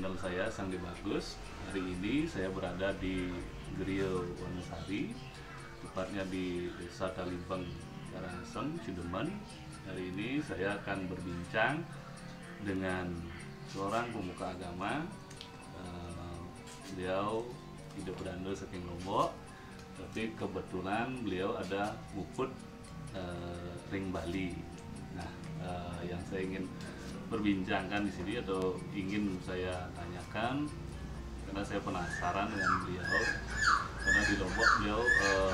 channel saya Sandi Bagus. Hari ini saya berada di Griyo Wonosari, tepatnya di Desa Talibeng, Karangasem, Cidemen. Hari ini saya akan berbincang dengan seorang pemuka agama. Beliau hidup beranda saking Lombok, tapi kebetulan beliau ada muput Ring Bali. Nah, yang saya ingin perbincangkan di sini atau ingin saya tanyakan, karena saya penasaran dengan beliau, karena di Lombok beliau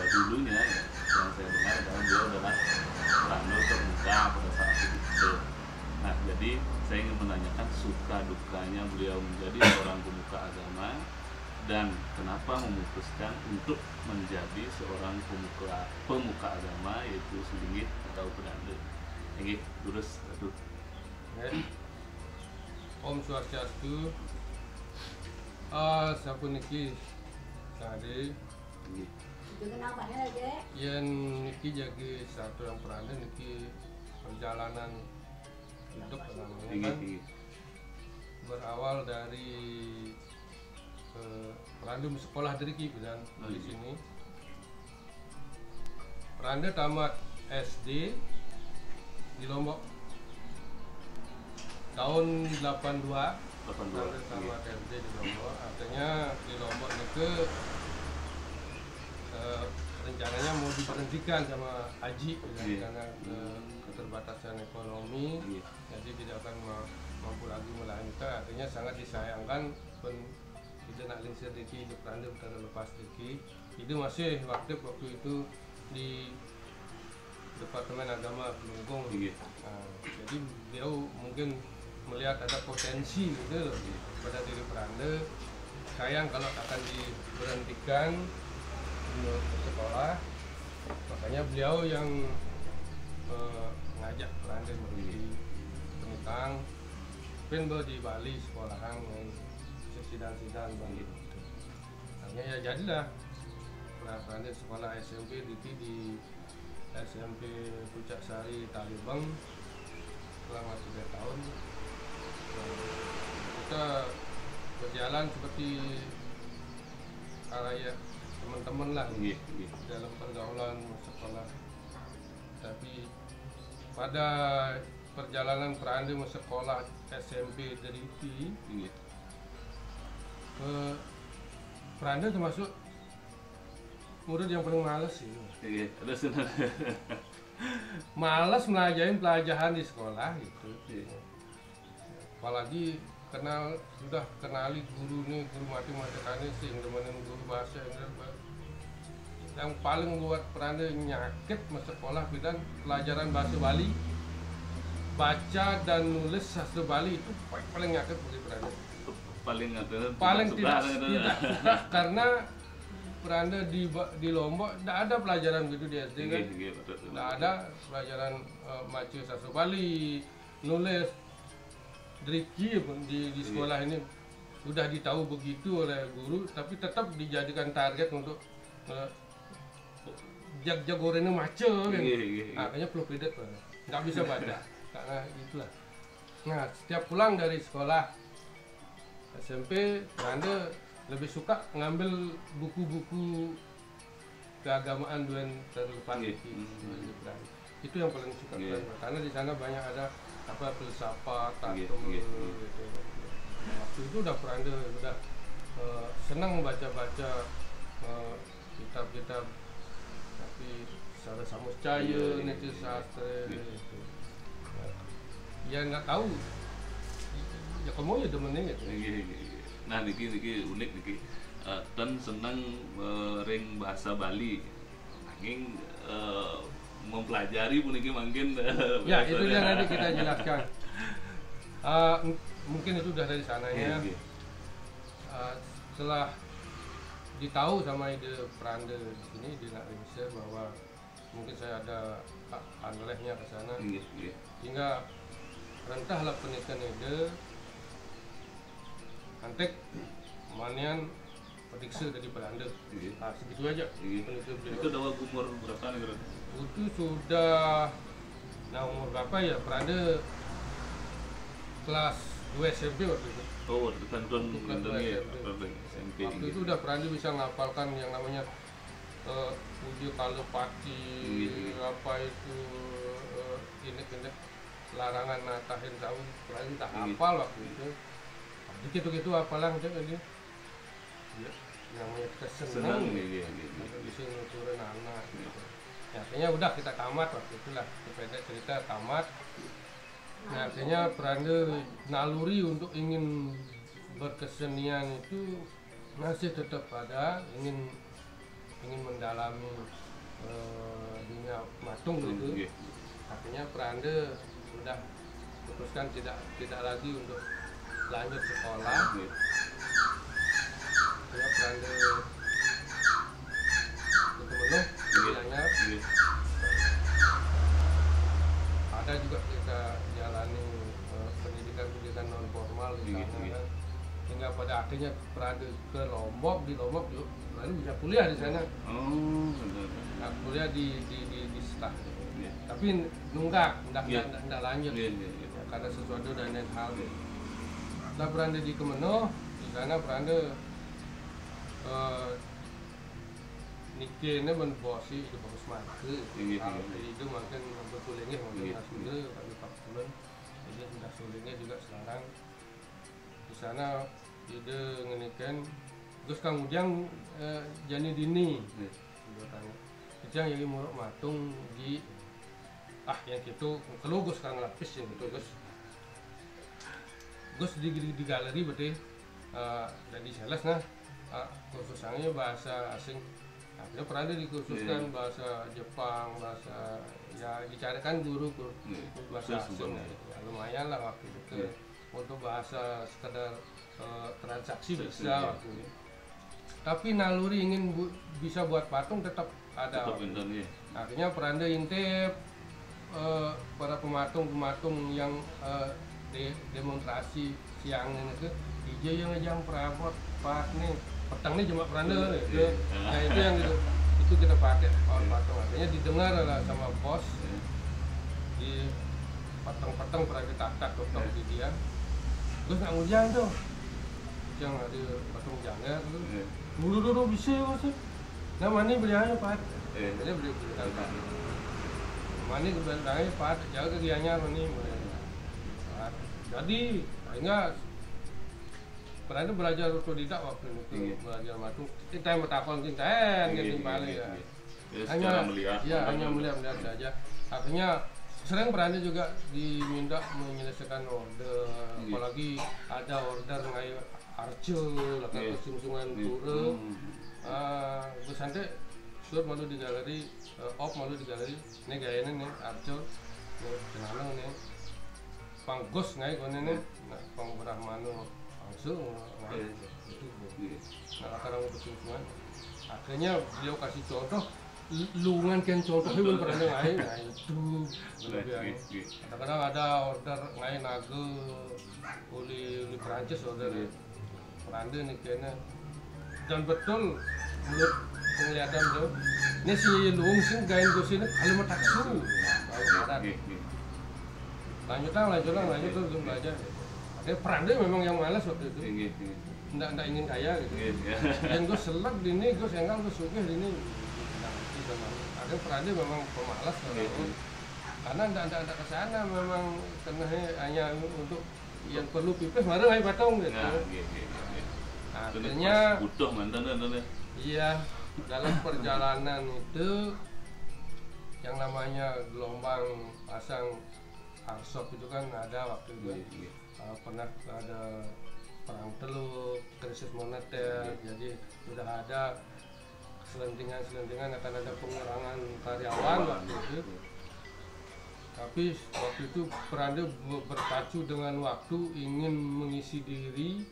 dulunya yang saya dengar adalah beliau adalah peranda termuda pada saat itu. Nah, jadi saya ingin menanyakan suka dukanya beliau menjadi seorang pemuka agama dan kenapa memutuskan untuk menjadi seorang pemuka agama, yaitu selinggit atau pedanda. Ini lurus aduh. Om Swastiastu. Sampun niki tadi yen niki jadi satu yang peranda niki perjalanan hidup namanya kan berawal dari peranda sekolah dari dan di sini peranda tamat SD di Lombok tahun 82 tamat SD di Lombok. Artinya di Lombok itu rencananya mau diberhentikan sama Haji karena keterbatasan ekonomi, jadi tidak akan mampu lagi melanjutkan. Artinya sangat disayangkan pun kita nak lingsir diki hidup peranda utara lepas diki. Itu masih waktu itu di Departemen Agama Pelunggung. Jadi beliau mungkin melihat ada potensi gitu pada diri peranda. Sayang kalau akan diberhentikan untuk sekolah, makanya beliau yang ngajak peranda di penitang pinball di Bali sekolahan sidang-sidang Bali. Hanya ya jadilah peranda sekolah SMP di SMP Pucak Sari Talibeng selama 3 tahun. Kita berjalan seperti kayak teman-teman lah dalam pergaulan sekolah. Tapi pada perjalanan peranda sekolah SMP dari peranda termasuk murid yang paling malas sih. Malas melajarin pelajaran di sekolah gitu. Apalagi sudah kenali guru nih, guru matematika sih, temenin guru bahasa Inggris. Yang paling buat peranda nyakit masa sekolah dan pelajaran bahasa Bali, baca dan nulis sastra Bali itu paling nyakit bagi peranda. Paling tidak suka karena peranda di Lombok tidak ada pelajaran gitu di SD kan, tidak ada pelajaran baca sastra Bali, nulis. Driki pun di sekolah ini sudah ditahu begitu oleh guru, tapi tetap dijadikan target untuk jagorannya macam kan. Makanya perlu pidat nggak bisa baca karena itulah. Nah, setiap pulang dari sekolah SMP, peranda lebih suka ngambil buku-buku keagamaan Duen terlepas itu yang paling suka karena di sana banyak ada filsafat, tatum gitu. Waktu itu udah peranda udah senang baca-baca kitab-kitab tapi Sara Samuscaya, Niti Sastra gitu. Ya nggak tahu ya kamu ya demennya gitu. Nah niki unik niki dan senang ring bahasa Bali nanging mempelajari pun ini mungkin ya itu yang nanti kita jelaskan. Mungkin itu udah dari sananya. Setelah ditahu sama ide peranda di sini di Indonesia bahwa mungkin saya ada anlehnya ke sana, hingga rentahlah penelitian ide antek manian prediksi dari Belanda. Nah, segitu aja. Itu udah umur berapa nih? Itu sudah, nah umur berapa ya? Peranda kelas 2 SMP waktu itu. Oh, kan SMP. SMP. Waktu itu udah Prandi bisa ngapalkan yang namanya Pujo Kalepati, apa itu inek-inek larangan natahin tahun, Prandi tak hafal waktu itu. Gitu-gitu apalang aja ini. Ya, namanya kesenang Iya. bisa nuturin anak gitu. Ya, akhirnya udah kita tamat waktu itulah, pendek cerita tamat. Nah, akhirnya Prandi naluri untuk ingin berkesenian itu masih tetap ada, ingin mendalami dunia matung gitu. Akhirnya Prandi sudah putuskan tidak lagi untuk lanjut sekolah. Ya, Prandi ke Kemenuh, Gianyar. Ada juga kita jalani pendidikan non formal di sana kan. Hingga pada akhirnya Prandi ke Lombok, di Lombok juga Prandi bisa kuliah di sana. Oh, benar. Nah, kuliah di STAH. Tapi nunggak, enggak lanjut. Ya, karena sesuatu dan lain hal. Setelah Prandi di Kemenuh, di sana Prandi nikahnya menbosi itu bagus mati. Itu makin bersulingnya makin asli bagi Pak Bulan. Jadi sudah sulingnya juga sekarang di sana ide ngenikan. Terus Kang Ujang Jani Dini. Itu yang jadi muruk matung di yang gitu kalau Gus Kang Lapis yang gitu Gus di galeri berarti jadi sales nah khususnya bahasa asing. Akhirnya Prandi dikhususkan bahasa Jepang, bahasa ya dicarikan guru bahasa asing. Ya, lumayan lah waktu itu. Untuk bahasa sekedar transaksi bisa waktu itu. Tapi naluri ingin bisa buat patung tetap ada. Akhirnya Prandi intip para pematung yang demonstrasi siang itu hijau yang ngejang perabot pas nih petang nih cuma Prandi gitu. Nah itu yang gitu itu kita pakai patung. Akhirnya didengar lah sama bos di patang-patang Prandi tak dokter di dia. Terus nggak ngujang tuh yang ada patung jangnya tuh dulu bisa sih. Nah mana belianya Pak? Jadi beli kan. Mana belianya Pak? Jaga kegiatannya mana? Jadi enggak Prandi belajar otodidak waktu itu belajar matung. Kita yang bertakon kita gitu balik ya. Hanya melihat saja. Akhirnya sering Prandi juga diminta menyelesaikan order, apalagi ada order ngai arcel, atau sung-sungan pura. Terus nanti surat malu di galeri, malu di galeri. Ini gayanya nih arcel, kenal nih. Panggos ngai kono nih, pang Brahmano langsung itu. Nah karena untuk sung-sungan, akhirnya beliau kasih contoh. Lungan kan contohnya belum pernah ngai, nah itu kadang-kadang ada order ngai naga uli Perancis order Prandi nih kayaknya dan betul menurut penglihatan beliau ini si Luung sih gain gue sini kalau mau taksu lanjut terus belajar. Ada Prandi memang yang malas waktu itu nggak ingin kaya gitu yang gue selek di ini gue sengkang gue sugih di ini. Ada Prandi memang pemalas karena tidak ada kesana memang karena hanya untuk yang perlu pipis baru ayo batong gitu. Akhirnya butuh mantan. Iya dalam perjalanan itu yang namanya gelombang pasang arsop itu kan ada waktu itu pernah ada perang teluk, krisis moneter, jadi sudah ada selentingan akan ada pengurangan karyawan waktu itu. Tapi waktu itu Prandi berpacu dengan waktu ingin mengisi diri.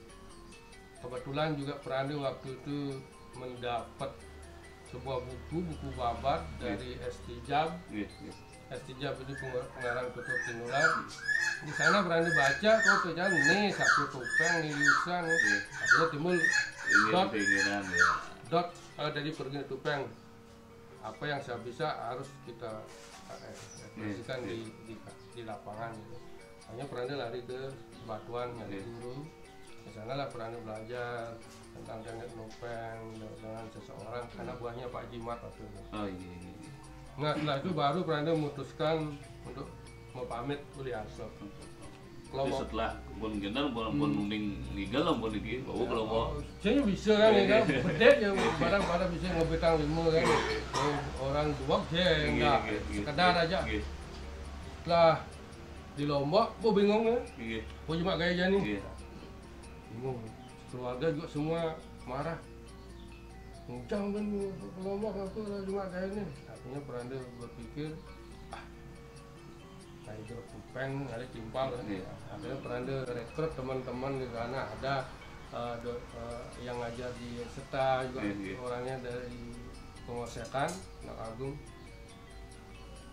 Kebetulan juga Prandi waktu itu mendapat sebuah buku babat dari Estijab. Estijab itu pengarang tutur tinular. Di sana Prandi baca, ternyata nih satu topeng nih Yusan. Akhirnya timbul dot dari pergi topeng. Apa yang saya bisa harus kita ekspresikan di lapangan gitu. hanya Peranda lari ke Batuan nyari guru. Ke sana lah Peranda belajar tentang teknik nopeng dengan seseorang anak buahnya Pak Jimat waktu itu. Oh iya. Nah setelah itu baru Peranda memutuskan untuk mau pamit kuliah Aso. Kalau setelah pun gendal pun nuning legal lah pun iki bawa kalau mau saya bisa kan ya kan bedek ya barang-barang bisa ngebetang 5 kan orang dua saya enggak sekedar aja. Setelah di Lombok gua bingung kan gua cuma gaya aja nih bingung, keluarga juga semua marah ujang kan ke Lombok aku cuma gaya nih. Akhirnya Peranda berpikir kayak grup kupeng, ada timpal kan. Akhirnya Peranda rekrut teman-teman di sana, ada yang ngajar di Seta juga orangnya dari Pengosekan, Anak Agung.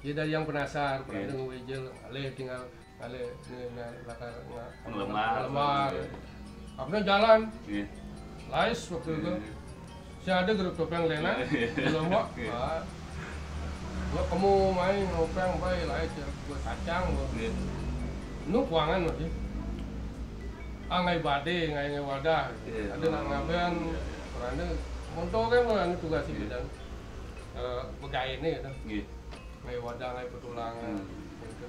Dia dari yang penasar, Peranda ngewejel, alih tinggal alih ngelemar. Akhirnya jalan, lais waktu itu. Saya ada grup topeng Lena di Lombok. Gua kamu main nopeng bae lais buat kacang nu kuangan masih ngai bade ngai wadah ada nak ngaben Peranda monto kan anu tugas di bidang pegawai ini gitu ngai wadah ngai petulangan gitu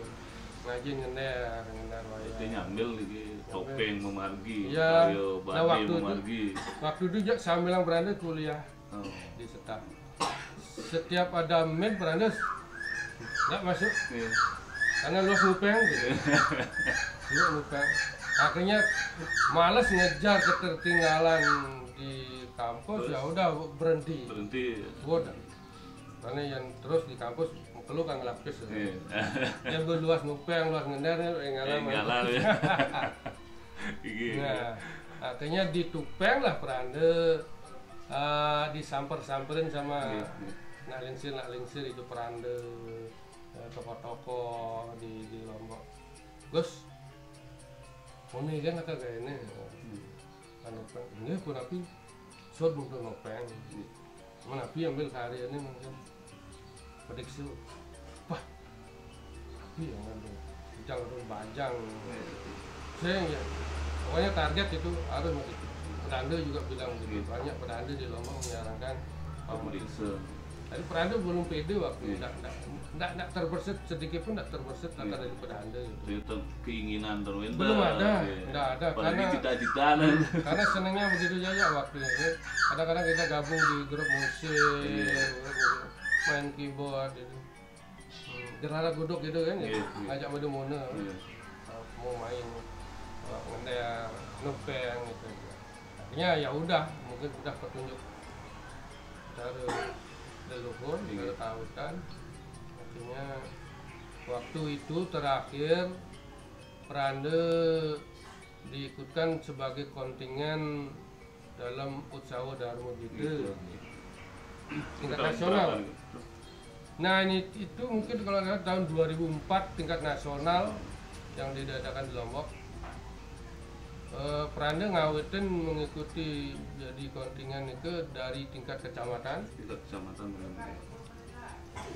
ngaji ngender wae itu nyambil lagi topeng memargi ya. Nah, waktu itu sambil bilang Peranda kuliah di Seta. Setiap ada med Peranda nggak masuk karena luas nupeng gitu. Nupeng. Akhirnya malas ngejar ketertinggalan di kampus ya udah berhenti. Udah. Karena yang terus di kampus perlu kan ngelapis. Yang luas nupeng, luas ngender ngalah. Nah, akhirnya di Tupeng lah Peranda disamper-samperin sama nak lingsir itu Peranda toko-toko di Lombok. Gus, mau nih kan kata kayak ini, ini pun api, suat bukan nopeng, mana api ambil karya ini mungkin, prediksi, wah, api yang ambil, bajang atau bajang, saya ya, pokoknya target itu harus masih. Peranda juga bilang begitu, banyak Peranda di Lombok menyarankan kompetisi. Tapi Peranda belum pede waktu tidak terbersit sedikit pun tidak terbersit kata dari Peranda itu. Keinginan terwenda Belum ada, tidak ada karena cita-cita karena senangnya begitu saja waktu itu. Kadang-kadang kita gabung di grup musik, main keyboard itu. Gerhana Guduk gitu kan, ngajak Mona mau main ngendaya nopeng gitu. Akhirnya ya udah, mungkin udah petunjuk dari leluhur, dari tautan. Akhirnya waktu itu terakhir Peranda diikutkan sebagai kontingen dalam Utsawa Dharma gitu tingkat nasional. Nah ini itu mungkin kalau lihat tahun 2004 tingkat nasional yang diadakan di Lombok. Peranda ngawetin mengikuti jadi kontingen itu dari tingkat kecamatan.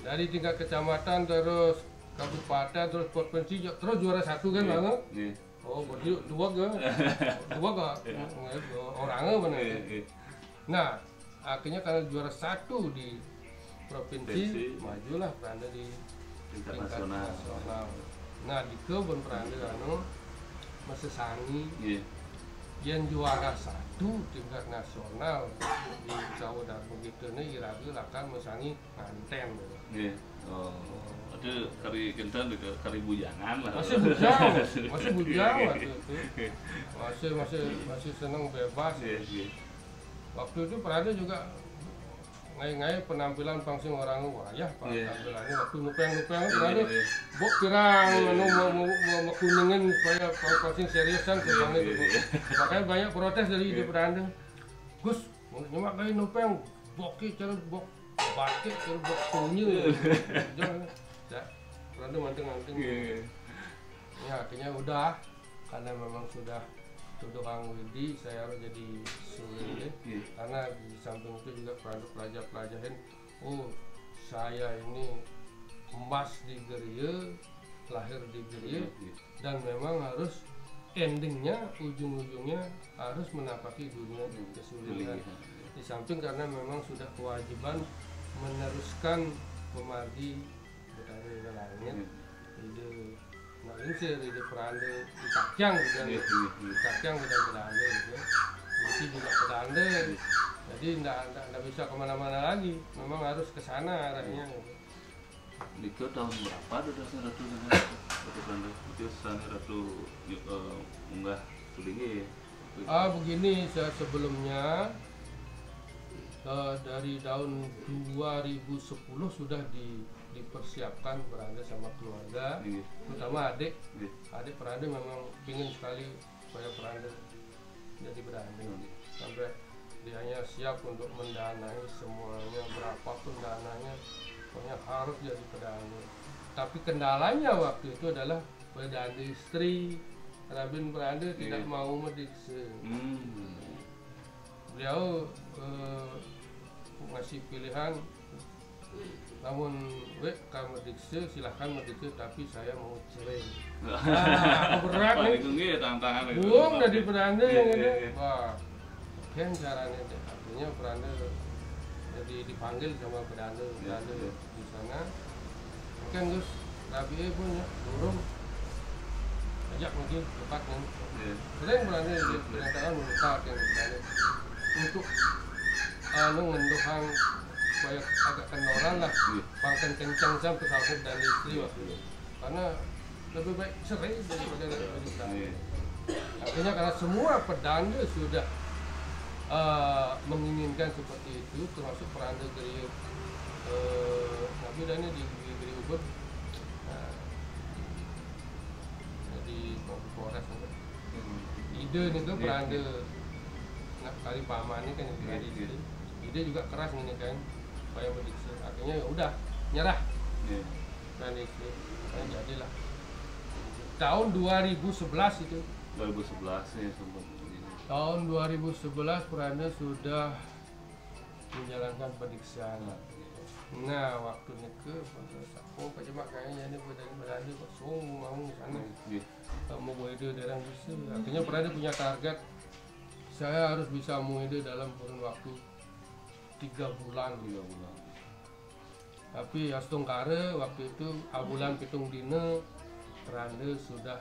Dari tingkat kecamatan terus kabupaten terus provinsi terus juara satu kan banget. Oh berarti dua orangnya benar. Nah akhirnya karena juara satu di provinsi majulah Peranda di tingkat nasional. Nah di kebun Peranda masih sangi yang juara satu tingkat nasional di Jawa dan begitu nih iraga akan mesangi nganten. Itu kari kentan kari bujangan lah. Masih bujang waktu itu. Masih senang bebas. Waktu itu Peranda juga ngai penampilan pangsing orang wayah penampilannya waktu nupeng Peranda bok pirang mau kuningin supaya pangsing seriusan sebang itu. Makanya banyak protes dari di Peranda. Gus, nyemak kayak nupeng boki cara bok batik cara bok kunyu. Jangan ya. Peranda manting-manting. Ya akhirnya udah karena memang sudah tuduh Kang Widi, saya harus jadi suling karena di samping itu juga pelajarin oh saya ini emas di Geria lahir di Geriye, dan memang harus endingnya, ujung-ujungnya harus menapaki dunia kesulitan. Di samping karena memang sudah kewajiban meneruskan memargi budaya lainnya, ide nalingsir, ide perande, ikakyang dan ikakyang udah berande gitu. Jadi juga berande, jadi nggak bisa kemana-mana lagi, memang harus ke sana arahnya. Gitu. Itu tahun berapa dadasnya Ratu Belanda? Itu sana Ratu unggah tudinge. Begini, sebelumnya dari tahun 2010 sudah dipersiapkan beranda sama keluarga, terutama adik beranda memang ingin sekali supaya beranda jadi beranda, sampai dianya siap untuk mendanai semuanya, berapapun dananya, pokoknya harus jadi beranda. Tapi kendalanya waktu itu adalah beranda istri, Rabin beranda tidak mau mendikse. Beliau ngasih pilihan, namun kamu dikse silahkan mendikse, tapi saya mau cerai. Berat nih. Tantangan itu. Buang dari beranda gitu. Wah, kan caranya deh. Artinya beranda jadi dipanggil sama beranda di sana. Mungkin Gus Rabi punya burung ajak mungkin tepatnya. Sering beranda diperintahkan melukat yang beranda untuk ngenduhang supaya agak kendoran lah, pangken kencang jam kesalahan dan istri waktu itu. Karena lebih baik cerai daripada berani. Artinya karena semua pedanda sudah menginginkan seperti itu, termasuk peranda Geriye Nabi dan di Geriye Ubud, jadi Polres ide nih tuh peranda kali paman ini kan yang berada di sini. Ide juga keras ini kan, supaya mendikse. Akhirnya ya udah nyerah. Dan itu jadilah. Tahun 2011 itu. 2011 ya sempat. Tahun 2011 Peranda sudah menjalankan pendiksaan. Nah, waktu ke kecema kayaknya ini berada kok sungguh mau di sana. Mau gue ide daerah bisa. Akhirnya Peranda punya target. Saya harus bisa muide dalam kurun waktu 3 bulan. Tapi Astung Kare waktu itu abulan pitung dina Peranda sudah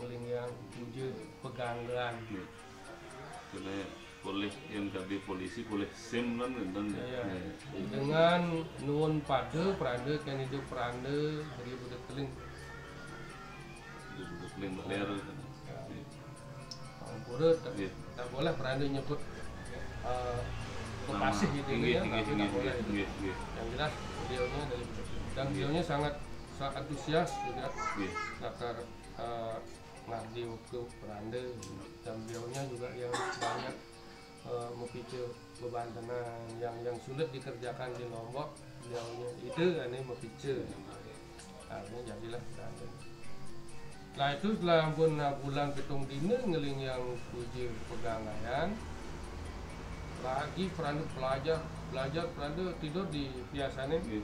melingyang puja peganggan. Karena boleh yang jadi polisi boleh SIM kan ya. Dengan nuwun pada Peranda kan hidup Peranda dari budak teling. Budak teling beler. Pura tak boleh Peranda nyebut kekasih gitu ya, tapi tak boleh. Yang jelas beliaunya dari dan beliaunya sangat antusias juga nakar ngabdi waktu Peranda, dan beliaunya juga yang banyak memikir beban tenan yang sulit dikerjakan di Lombok, beliaunya itu kan memikir. Akhirnya jadilah Peranda. Nah itu setelah bulan pitung dina ngeling yang puji peganggayan, lagi Peranda belajar Peranda tidur di biasanya di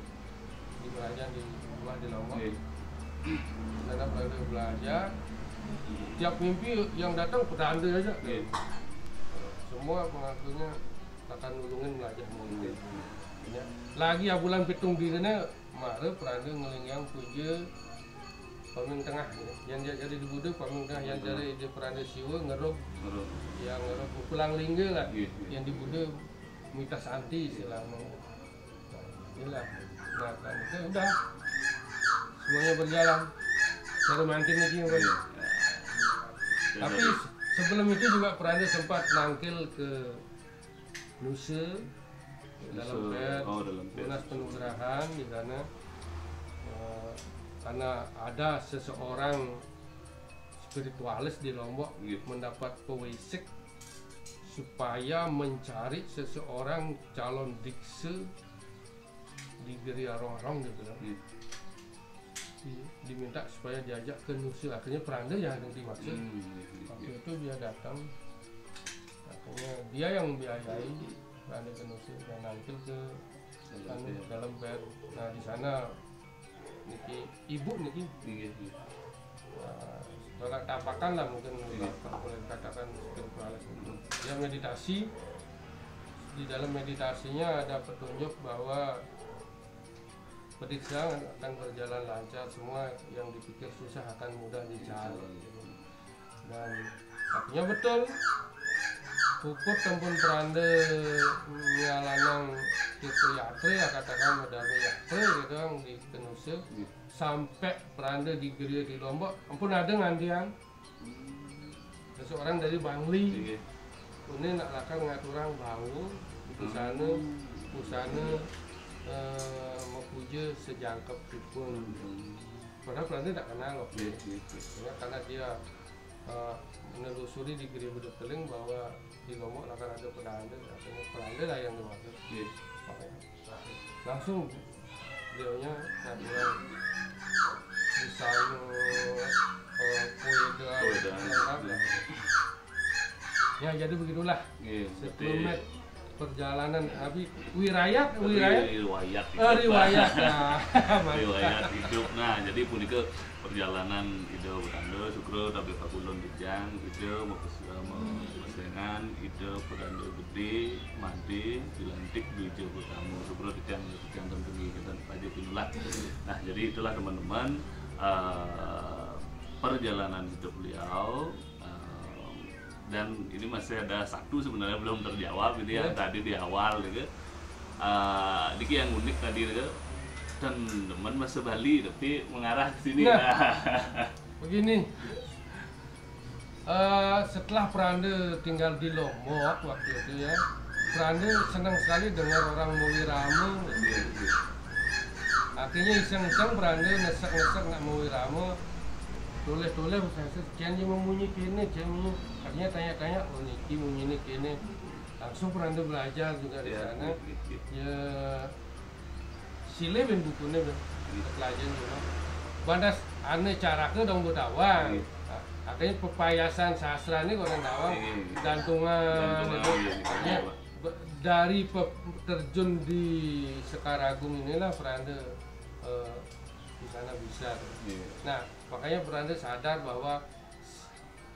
belajar di rumah di Lombok. Karena Peranda belajar, tiap mimpi yang datang Peranda aja. Semua pengakunya akan nulungin belajar mungkin. Lagi bulan pitung dina Maret Peranda ngeling yang puji Paming tengah yang jadi di Budu, Paming tengah yang jadi di Peranda Siwa ngeruk, yang ngeruk pulang lingga lah, yang di Budu Mita Santi istilahnya. Inilah, nah kan itu udah semuanya berjalan. Baru mantin lagi kan. Tapi sebelum itu juga Peranda sempat nangkil ke Nusa dalam Munas Penugrahan di sana. Karena ada seseorang spiritualis di Lombok mendapat pewisik supaya mencari seseorang calon dikse di Geriye Arong-Arong gitu kan. Diminta supaya diajak ke Nusa. Akhirnya Peranda yang dimaksud. Waktu itu dia datang, akhirnya dia yang membiayai Peranda ke Nusa dan nampil ke dalam bed. Nah di sana niki ibu niki Iya. tolak tapakan lah mungkin Iya. kalau boleh dikatakan spiritualis. Dia meditasi, di dalam meditasinya ada petunjuk bahwa perjalanan akan berjalan lancar, semua yang dipikir susah akan mudah dicari. Dan artinya betul, puput tempun perande nyalanang itu yatre ya katakan medali yatre gitu yang di Kenuse sampai perande di geria di Lombok ampun ada ngandian seseorang dari Bangli Iya. ini nak lakukan ngaturang bau pusana mau puja sejangkep pun padahal perande tak kenal loh. Iya. Ya, karena dia menelusuri di Giri Beduk Teling bahwa di Lombok akan ada peranda, artinya peranda lah yang dimaksud. Iya. Langsung beliaunya natural misalnya poeda lengkap lah. Ya jadi begitulah Iya. sekilometer perjalanan Abi riwayat Riwayat. riwayat nah, Riwayat hidup. Nah, jadi punika perjalanan ide Betanda Sukro tapi Pakulon Dijang ide mau pesengan ide Betanda Gede Made dilantik di Jawa Tamu Sukro Dijang tentu kita aja pinulah. Nah, jadi itulah teman-teman perjalanan hidup beliau. Dan ini masih ada satu sebenarnya belum terjawab ini yang tadi di awal gitu. Diki yang unik tadi gitu. Dan teman masa Bali tapi mengarah ke sini. Nah, begini. Setelah Prande tinggal di Lombok waktu itu ya, Prande senang sekali dengar orang Mulirama. Akhirnya iseng-iseng Prande nesek-nesek nak Mulirama. Tulis-tulis saya kian dia memunyi kene, akhirnya tanya-tanya, oh niki munyi ini kene. Langsung Prande belajar juga di sana. Ya sile ben bukunya ben pelajaran juga. Bandas ane cara ke dong budawang. Akhirnya pepayasan sastra ini orang dawang gantungan itu. Ya, dari terjun di Sekaragung inilah Prande di sana bisa. Nah, makanya Prande sadar bahwa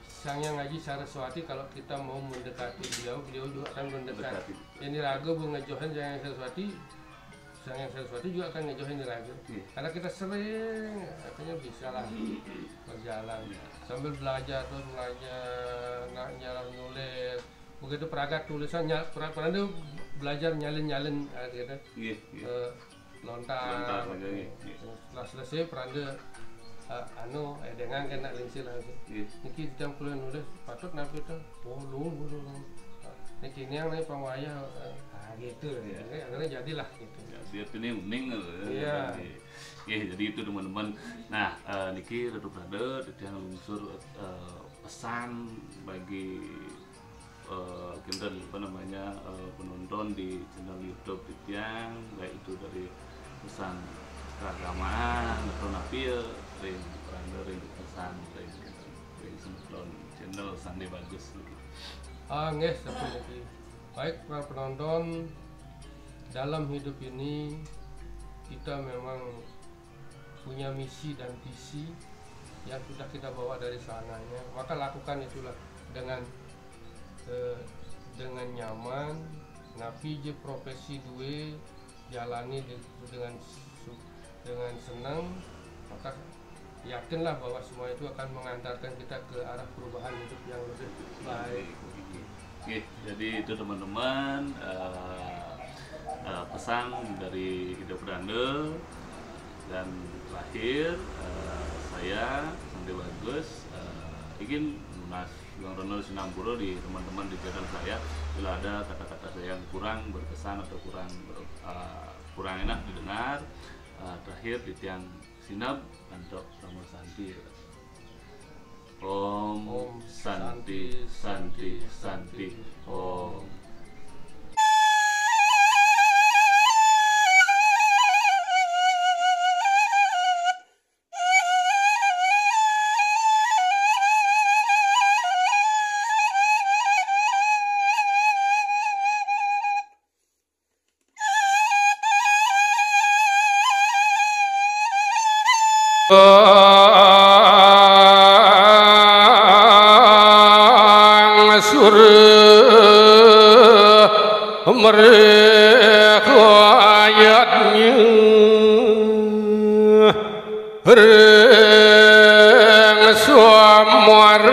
Sang Yang Ngaji Saraswati kalau kita mau mendekati beliau juga akan mendekati. Ini ragu ngejohan Sang Yang Saraswati, Sang Yang Saraswati juga akan ngejohan di ragu. Karena kita sering, artinya bisa lah berjalan sambil belajar terus nak nyala nulis. Begitu peragat tulisan, Prande belajar nyalin gitu. Lontar. Setelah selesai Prande dengan kena lensil lagi. Niki jam kuliah nulis patut nabi itu bolong. Niki ini yang pawaya gitu. Akhirnya jadilah gitu. Dia ini uning. Iya. Jadi itu teman-teman. Nah, niki Ratu Prande yang unsur pesan bagi kita penonton di channel YouTube Titiang, baik itu dari pesan keagamaan atau nabi ring pesan ring semplon channel Sandi Bagus gitu. Nggih seperti baik para penonton, dalam hidup ini kita memang punya misi dan visi yang sudah kita bawa dari sananya, maka lakukan itulah dengan nyaman, napi je profesi duwe jalani dengan senang, maka yakinlah bahwa semua itu akan mengantarkan kita ke arah perubahan hidup yang lebih baik. Oke, jadi itu teman-teman pesan dari Ide Prande. Dan terakhir saya Sandi Bagus ingin Mas Bang Ronald Sinampuro di teman-teman di channel saya, bila ada kata-kata saya yang kurang berkesan atau kurang enak didengar, terakhir di tiang sinab untuk Ramo Santi. Om Santi Santi Santi Om. mereka ayatnya reng suamar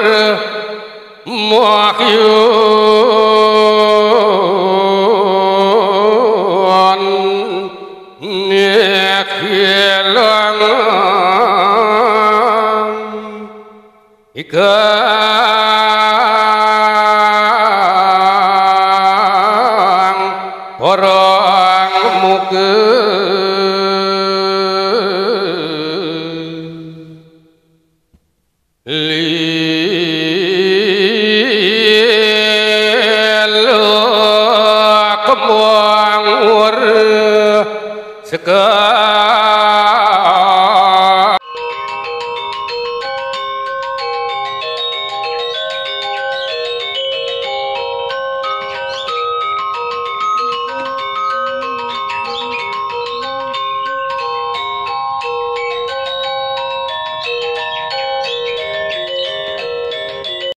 mahyun nekilang ikang orang muka li